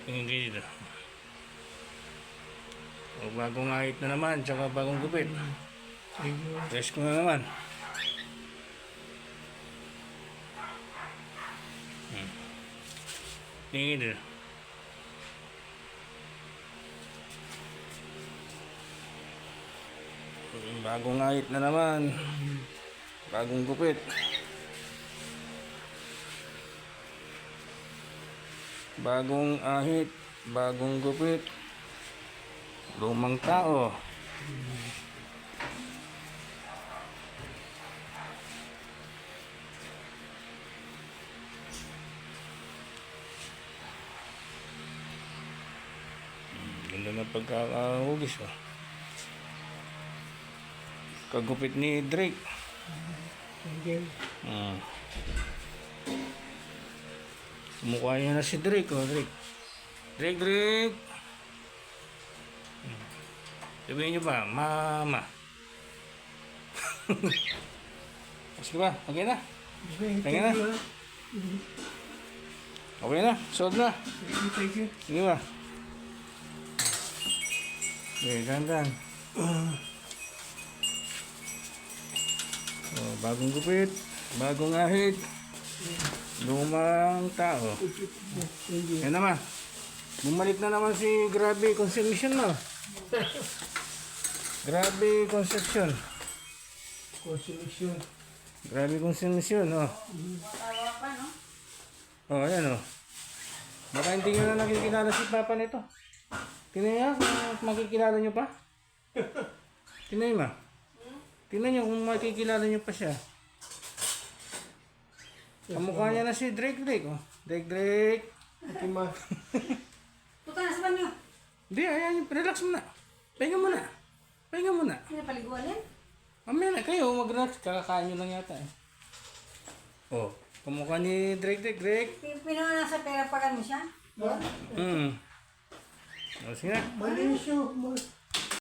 Tingin kayo dito. O, bagong ahit na naman, tsaka bagong gupit. Test ko na naman. Tingin dito. Bagong ahit na naman. Bagong gupit. Bagong ahit, bagong gupit. Lumang tao. Ganda na pagkakahugis, oh. Kagupit ni Drake. Mukha niya na si Drake, oh, Drake. Drake. Sabihin niyo ba, mama? Sige ba? Okay na? Okay na? Okay na? Sold na? Thank you. Sige ba? Okay, dandan. Oh, bagong gupit, bagong ahit, lumang tao. Yan naman. Bumalik na naman si Grabe Consumption, no? Grabe Consumption. Grabe Consumption, oh. Tawa pa, no? Oh, ayan, oh. Baka hindi nyo na nakikilala si Papa nito. Tingnan niya kung makikilala nyo pa. Tingnan niyo, ma. Tingnan niyo kung makikilala nyo pa siya. Kamukha niya na si Drake, oh. Drake. Tima. Puta na sa banyo. Hindi, ayan, relax muna. Pahinga muna. Hindi na paliguan yan. Mamaya na kayo, mag-relax. Kakakain nyo lang yata, eh. Oh, kamukha ni Drake. Pinuha na sa pera pagan mo siya. Hmm. Oh, sige na. Mali siya.